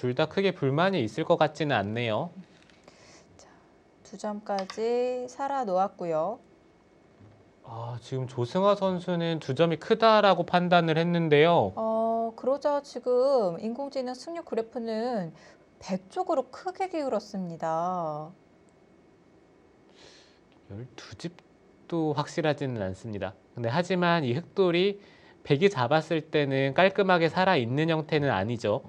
둘 다 크게 불만이 있을 것 같지는 않네요. 자, 2점까지 살아 놓았고요. 지금 조승화 선수는 2점이 크다라고 판단을 했는데요. 그러자 지금 인공지능 승률 그래프는 100 쪽으로 크게 기울었습니다. 12집도 확실하지는 않습니다. 근데 하지만 이 흑돌이 100이 잡았을 때는 깔끔하게 살아있는 형태는 아니죠.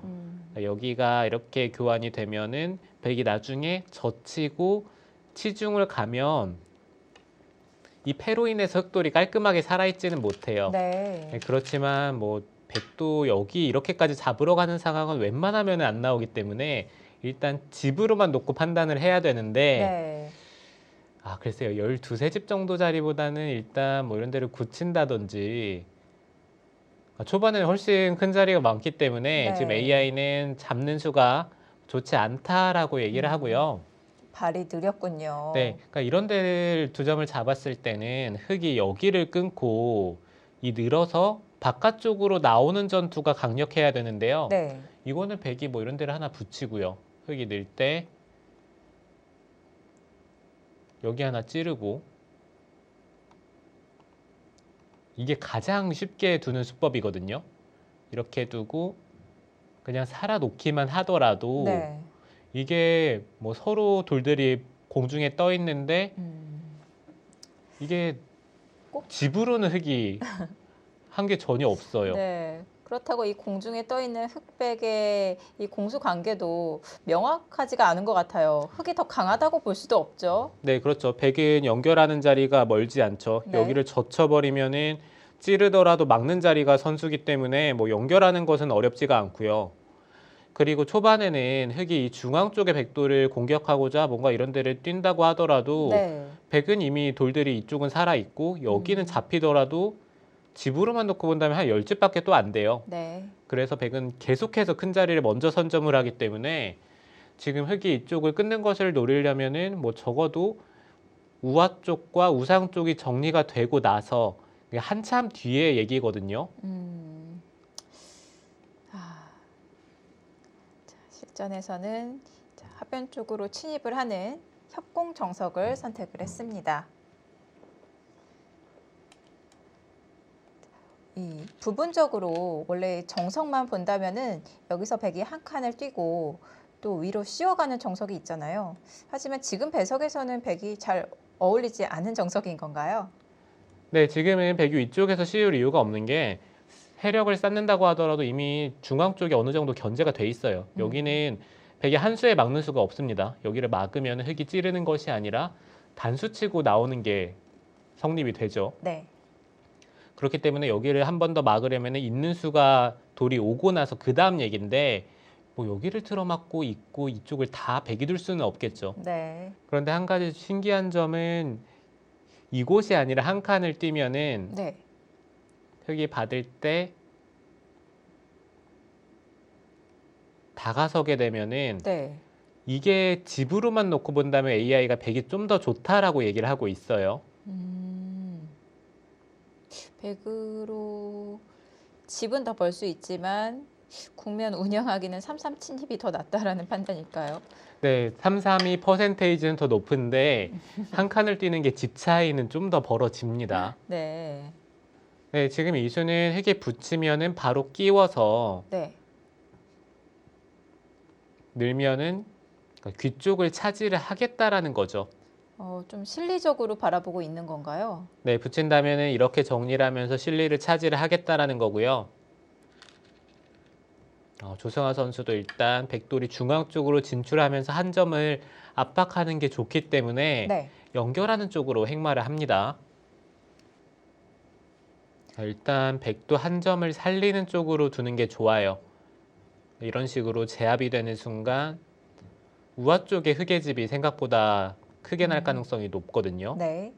여기가 이렇게 교환이 되면은 100이 나중에 젖히고 치중을 가면 이 패로 인해서 흑돌이 깔끔하게 살아있지는 못해요. 네. 그렇지만 뭐 100도 여기 이렇게까지 잡으러 가는 상황은 웬만하면 안 나오기 때문에 일단 집으로만 놓고 판단을 해야 되는데 네. 글쎄요. 12, 3집 정도 자리보다는 일단 뭐 이런 데를 굳힌다든지 초반에는 훨씬 큰 자리가 많기 때문에 지금 네. AI는 잡는 수가 좋지 않다라고 얘기를 하고요. 발이 느렸군요. 네, 그러니까 이런 데를 2점을 잡았을 때는 흑이 여기를 끊고 이 늘어서 바깥쪽으로 나오는 전투가 강력해야 되는데요. 네. 이거는 100이 뭐 이런 데를 하나 붙이고요. 흑이 늘 때 여기 하나 찌르고 이게 가장 쉽게 두는 수법이거든요. 이렇게 두고 그냥 살아놓기만 하더라도 네. 이게 뭐 서로 돌들이 공중에 떠 있는데 이게 꼭 집으로는 흑이 한 게 전혀 없어요. 네. 그렇다고 이 공중에 떠 있는 흑백의 이 공수 관계도 명확하지가 않은 것 같아요. 흑이 더 강하다고 볼 수도 없죠. 네, 그렇죠. 백은 연결하는 자리가 멀지 않죠. 네. 여기를 젖혀버리면은 찌르더라도 막는 자리가 선수기 때문에 뭐 연결하는 것은 어렵지가 않고요. 그리고 초반에는 흑이 이 중앙 쪽의 백도를 공격하고자 뭔가 이런 데를 뛴다고 하더라도 네. 백은 이미 돌들이 이쪽은 살아있고 여기는 잡히더라도 집으로만 놓고 본다면 한 10집밖에 또 안 돼요. 네. 그래서 백은 계속해서 큰 자리를 먼저 선점을 하기 때문에 지금 흑이 이쪽을 끊는 것을 노리려면은 뭐 적어도 우하 쪽과 우상 쪽이 정리가 되고 나서 한참 뒤에 얘기거든요. 자, 실전에서는 자, 하변 쪽으로 침입을 하는 협공 정석을 선택을 했습니다. 이 부분적으로 원래 정석만 본다면은 여기서 백이 한 칸을 뛰고 또 위로 씌워가는 정석이 있잖아요. 하지만 지금 배석에서는 백이 잘 어울리지 않은 정석인 건가요? 네, 지금은 백이 위쪽에서 씌울 이유가 없는 게 해력을 쌓는다고 하더라도 이미 중앙 쪽에 어느 정도 견제가 돼 있어요. 여기는 백이 한 수에 막는 수가 없습니다. 여기를 막으면 흑이 찌르는 것이 아니라 단수 치고 나오는 게 성립이 되죠. 네. 그렇기 때문에 여기를 한 번 더 막으려면 있는 수가 돌이 오고 나서 그 다음 얘기인데 뭐 여기를 틀어막고 있고 이쪽을 다 백이 둘 수는 없겠죠. 네. 그런데 한 가지 신기한 점은 이곳이 아니라 한 칸을 뛰면은 네. 흑이 받을 때 다가서게 되면은 네. 이게 집으로만 놓고 본다면 AI가 백이 좀 더 좋다라고 얘기를 하고 있어요. 백으로 집은 더 벌 수 있지만 국면 운영하기는 3-3 침입이 더 낫다라는 판단일까요? 네, 3-3이 퍼센테이지는 더 높은데 한 칸을 뛰는 게 집 차이는 좀 더 벌어집니다. 네. 네, 지금 이 수는 흑에 붙이면은 바로 끼워서 네. 늘면은 그러니까 귀 쪽을 차지를 하겠다라는 거죠. 좀 실리적으로 바라보고 있는 건가요? 네, 붙인다면은 이렇게 정리를 하면서 실리를 차지를 하겠다라는 거고요. 조성아 선수도 일단 백돌이 중앙 쪽으로 진출하면서 한 점을 압박하는 게 좋기 때문에 네. 연결하는 쪽으로 행마를 합니다. 일단 백도 한 점을 살리는 쪽으로 두는 게 좋아요. 이런 식으로 제압이 되는 순간 우하 쪽의 흑의 집이 생각보다 크게 날 가능성이 높거든요. 네.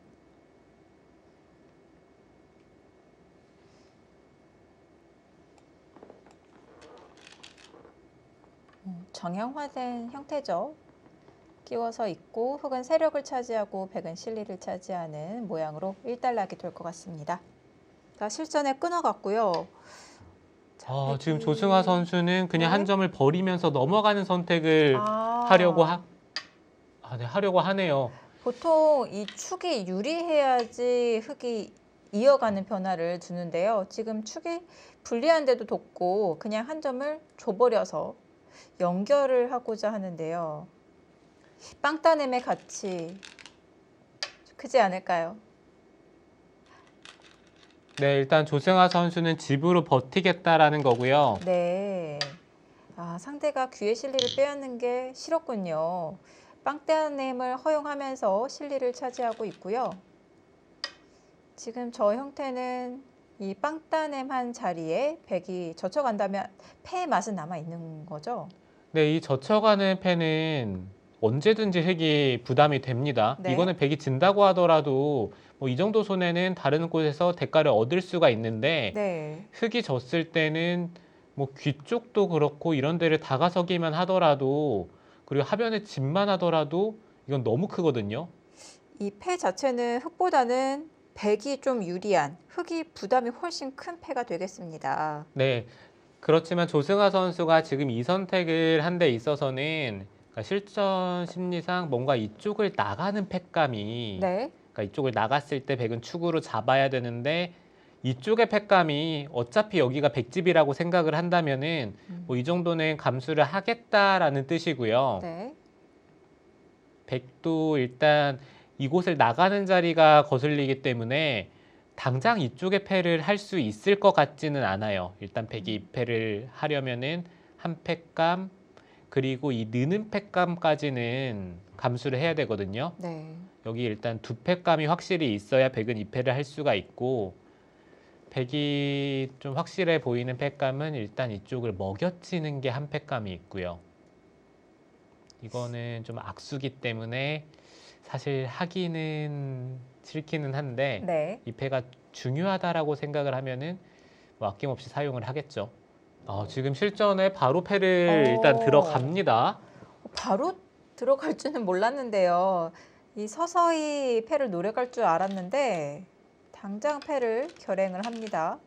정형화된 형태죠. 끼워서 있고 흑은 세력을 차지하고 백은 실리를 차지하는 모양으로 일단락이 될 것 같습니다. 자, 실전에 끊어갔고요. 지금 백이. 조승아 선수는 그냥 네. 한 점을 버리면서 넘어가는 선택을 하려고 하네요. 보통 이 축이 유리해야지 흙이 이어가는 변화를 주는데요. 지금 축이 불리한데도 돕고 그냥 한 점을 줘버려서 연결을 하고자 하는데요. 빵따냄의 가치 크지 않을까요? 네, 일단 조승아 선수는 집으로 버티겠다라는 거고요. 네. 상대가 귀의 실리를 빼앗는 게 싫었군요. 빵따냄을 허용하면서 실리를 차지하고 있고요. 지금 저 형태는 이 빵따냄 한 자리에 백이 젖혀간다면 패의 맛은 남아 있는 거죠. 네, 이 젖혀가는 패는 언제든지 흙이 부담이 됩니다. 네. 이거는 백이 진다고 하더라도 뭐 이 정도 손해는 다른 곳에서 대가를 얻을 수가 있는데 네. 흙이 졌을 때는 뭐 귀 쪽도 그렇고 이런 데를 다가서기만 하더라도 그리고 하변에 집만 하더라도 이건 너무 크거든요. 이 패 자체는 흙보다는 백이 좀 유리한 흙이 부담이 훨씬 큰 패가 되겠습니다. 네. 그렇지만 조승아 선수가 지금 이 선택을 한 데 있어서는 그러니까 실전 심리상 뭔가 이쪽을 나가는 팩감이 네. 그러니까 이쪽을 나갔을 때 백은 축으로 잡아야 되는데 이쪽의 팩감이 어차피 여기가 백집이라고 생각을 한다면은 뭐 이 정도는 감수를 하겠다라는 뜻이고요. 네. 백도 일단 이곳을 나가는 자리가 거슬리기 때문에 당장 이쪽에 패를 할 수 있을 것 같지는 않아요. 일단 백이 이 패를 하려면은 한 팩감 그리고 이 느는 팩감까지는 감수를 해야 되거든요. 네. 여기 일단 두 팩감이 확실히 있어야 백은 이 패를 할 수가 있고 백이 좀 확실해 보이는 팩감은 일단 이쪽을 먹여치는 게 한 팩감이 있고요. 이거는 좀 악수기 때문에 사실 하기는 싫기는 한데 네. 이 패가 중요하다라고 생각을 하면은 뭐 아낌없이 사용을 하겠죠. 지금 실전에 바로 패를 일단 들어갑니다. 바로 들어갈 줄은 몰랐는데요. 이 서서히 패를 노려갈 줄 알았는데 당장 패를 결행을 합니다.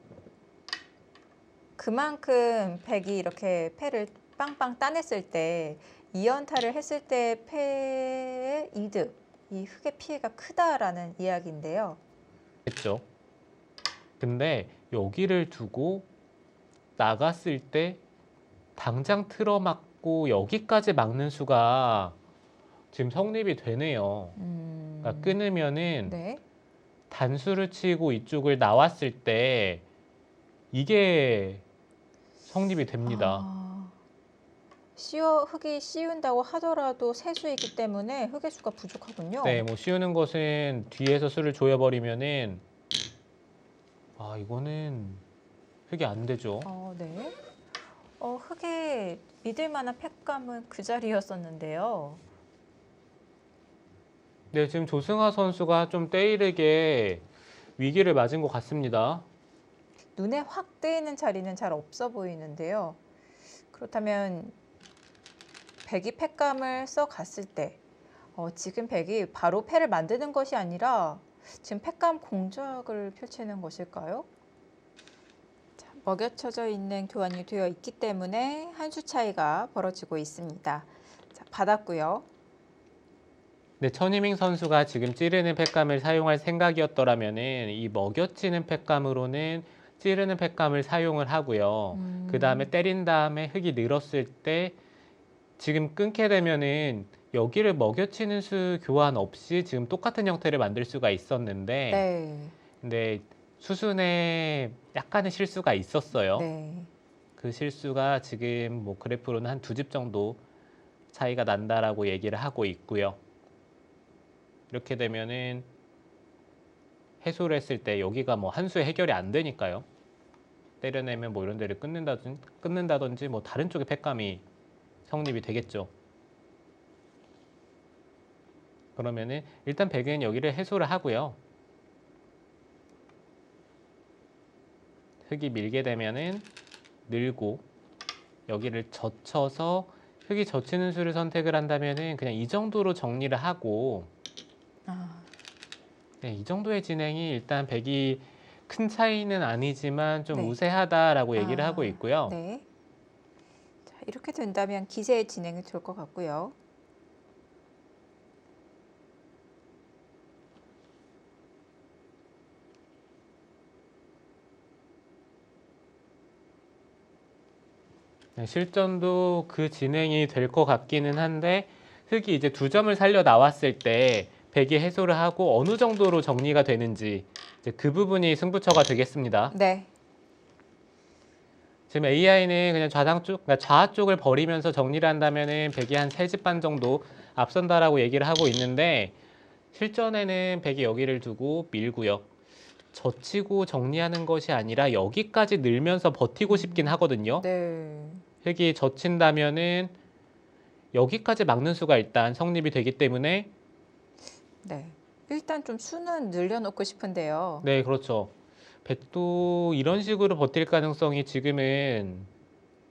그만큼 백이 이렇게 패를 빵빵 따냈을 때 2연타를 했을 때 패의 이득, 이 흙의 피해가 크다라는 이야기인데요. 했죠. 근데 여기를 두고 나갔을 때 당장 틀어막고 여기까지 막는 수가 지금 성립이 되네요. 그러니까 끊으면은 네. 단수를 치고 이쪽을 나왔을 때 이게 성립이 됩니다. 흙이 씌운다고 하더라도 세수이기 때문에 흙의 수가 부족하군요. 네, 뭐 씌우는 것은 뒤에서 수를 조여버리면은 이거는 흙이 안 되죠. 네. 흙의 믿을 만한 팩감은 그 자리였었는데요. 네, 지금 조승아 선수가 좀 때이르게 위기를 맞은 것 같습니다. 눈에 확 띄는 자리는 잘 없어 보이는데요. 그렇다면 백이 팩감을 써갔을 때 지금 백이 바로 패를 만드는 것이 아니라 지금 팩감 공작을 펼치는 것일까요? 자, 먹여쳐져 있는 교환이 되어 있기 때문에 한 수 차이가 벌어지고 있습니다. 자, 받았고요. 네, 천이밍 선수가 지금 찌르는 팩감을 사용할 생각이었더라면은 이 먹여치는 팩감으로는 찌르는 팩감을 사용을 하고요. 그 다음에 때린 다음에 흙이 늘었을 때 지금 끊게 되면은 여기를 먹여치는 수 교환 없이 지금 똑같은 형태를 만들 수가 있었는데 네. 근데 수순에 약간의 실수가 있었어요. 네. 그 실수가 지금 뭐 그래프로는 한 2집 정도 차이가 난다라고 얘기를 하고 있고요. 이렇게 되면은 해소를 했을 때 여기가 뭐 한 수에 해결이 안 되니까요. 때려내면 뭐 이런 데를 끊는다든지 뭐 다른 쪽의 팩감이 성립이 되겠죠. 그러면은 일단 백은 여기를 해소를 하고요. 흙이 밀게 되면은 늘고 여기를 젖혀서 흙이 젖히는 수를 선택을 한다면은 그냥 이 정도로 정리를 하고 네, 이 정도의 진행이 일단 백이 큰 차이는 아니지만 좀 네. 우세하다라고 얘기를 하고 있고요. 네. 자, 이렇게 된다면 기세 진행이 될 것 같고요. 네, 실전도 그 진행이 될 것 같기는 한데 흑이 이제 두 점을 살려 나왔을 때 백이 해소를 하고 어느 정도로 정리가 되는지 이제 그 부분이 승부처가 되겠습니다. 네. 지금 AI는 그냥 좌상 쪽, 그러니까 좌 쪽을 버리면서 정리를 한다면은 백이 한 3집 반 정도 앞선다라고 얘기를 하고 있는데 실전에는 백이 여기를 두고 밀고요. 젖히고 정리하는 것이 아니라 여기까지 늘면서 버티고 싶긴 하거든요. 네. 흑이 젖힌다면은 여기까지 막는 수가 일단 성립이 되기 때문에 네. 일단 좀 수는 늘려놓고 싶은데요. 네, 그렇죠. 백도 이런 식으로 버틸 가능성이 지금은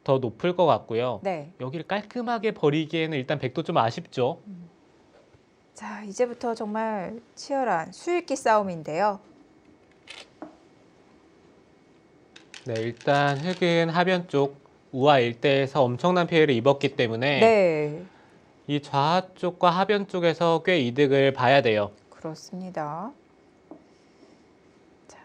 더 높을 것 같고요. 네. 여기를 깔끔하게 버리기에는 일단 백도 좀 아쉽죠. 자, 이제부터 정말 치열한 수읽기 싸움인데요. 네, 일단 흑은 하변 쪽 우하 일대에서 엄청난 피해를 입었기 때문에 네. 이 좌 쪽과 하변 쪽에서 꽤 이득을 봐야 돼요. 그렇습니다. 자,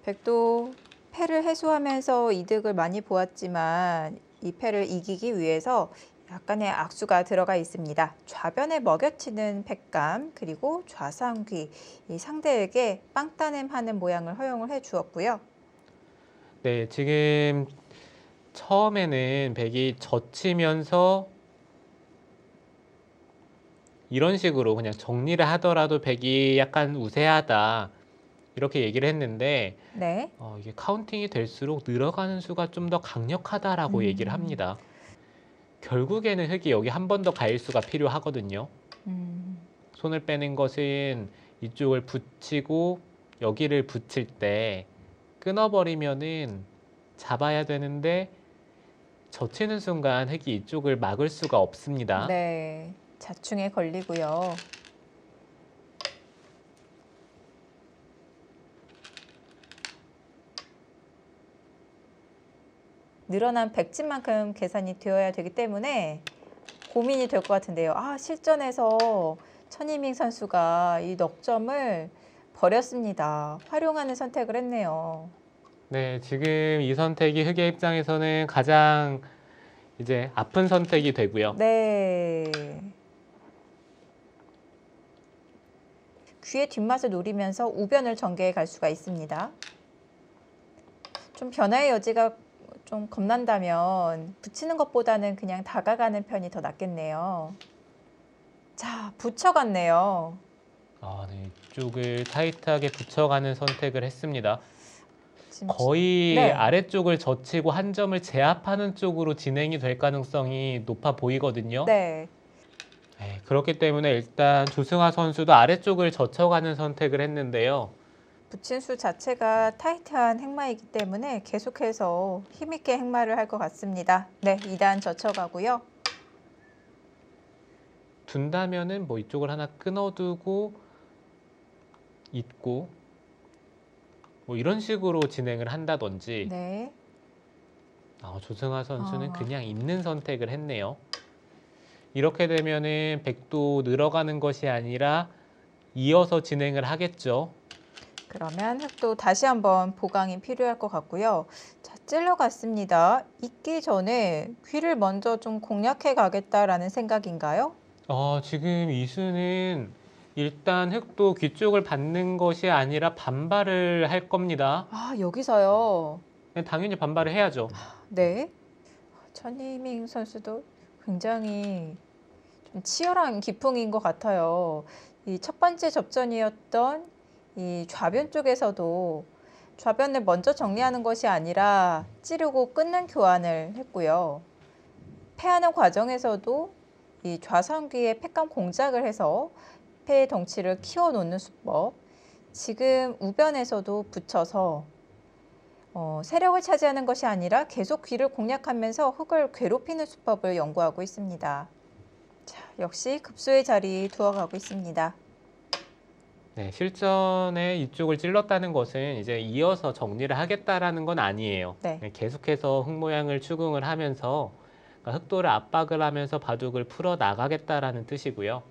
백도 패를 해소하면서 이득을 많이 보았지만 이 패를 이기기 위해서 약간의 악수가 들어가 있습니다. 좌변에 먹여치는 백감 그리고 좌상귀 이 상대에게 빵따냄하는 모양을 허용을 해 주었고요. 네, 지금 처음에는 백이 젖히면서 이런 식으로 그냥 정리를 하더라도 백이 약간 우세하다 이렇게 얘기를 했는데 네. 이게 카운팅이 될수록 늘어가는 수가 좀 더 강력하다라고 얘기를 합니다. 결국에는 흑이 여기 한 번 더 가일수가 필요하거든요. 손을 빼는 것은 이쪽을 붙이고 여기를 붙일 때 끊어버리면은 잡아야 되는데 젖히는 순간 흑이 이쪽을 막을 수가 없습니다. 네. 자충에 걸리고요. 늘어난 백진만큼 계산이 되어야 되기 때문에 고민이 될 것 같은데요. 아, 실전에서 천이밍 선수가 이 넉점을 버렸습니다. 활용하는 선택을 했네요. 네, 지금 이 선택이 흑의 입장에서는 가장 이제 아픈 선택이 되고요. 네. 귀의 뒷맛을 노리면서 우변을 전개해 갈 수가 있습니다. 좀 변화의 여지가 좀 겁난다면 붙이는 것보다는 그냥 다가가는 편이 더 낫겠네요. 자, 붙여갔네요. 네, 이쪽을 타이트하게 붙여가는 선택을 했습니다. 지금 거의 네. 아래쪽을 젖히고 한 점을 제압하는 쪽으로 진행이 될 가능성이 높아 보이거든요. 네. 네, 그렇기 때문에 일단 조승하 선수도 아래쪽을 젖혀가는 선택을 했는데요. 붙인 수 자체가 타이트한 행마이기 때문에 계속해서 힘있게 행마를 할 것 같습니다. 네, 2단 젖혀가고요. 둔다면은 뭐 이쪽을 하나 끊어두고 있고 뭐 이런 식으로 진행을 한다든지 네. 조승하 선수는 그냥 있는 선택을 했네요. 이렇게 되면은 백도 늘어가는 것이 아니라 이어서 진행을 하겠죠. 그러면 흑도 다시 한번 보강이 필요할 것 같고요. 자, 찔러갔습니다. 있기 전에 귀를 먼저 좀 공략해 가겠다라는 생각인가요? 지금 이수는 일단 흑도 귀 쪽을 받는 것이 아니라 반발을 할 겁니다. 아, 여기서요. 당연히 반발을 해야죠. 네. 천이밍 선수도 굉장히 좀 치열한 기풍인 것 같아요. 이 첫 번째 접전이었던 이 좌변 쪽에서도 좌변을 먼저 정리하는 것이 아니라 찌르고 끊는 교환을 했고요. 패하는 과정에서도 이 좌상귀에 패감 공작을 해서 패의 덩치를 키워놓는 수법. 지금 우변에서도 붙여서 세력을 차지하는 것이 아니라 계속 귀를 공략하면서 흑을 괴롭히는 수법을 연구하고 있습니다. 자, 역시 급소의 자리 두어가고 있습니다. 네, 실전에 이쪽을 찔렀다는 것은 이제 이어서 정리를 하겠다라는 건 아니에요. 네. 계속해서 흙 모양을 추궁을 하면서 그러니까 흑도를 압박을 하면서 바둑을 풀어 나가겠다라는 뜻이고요.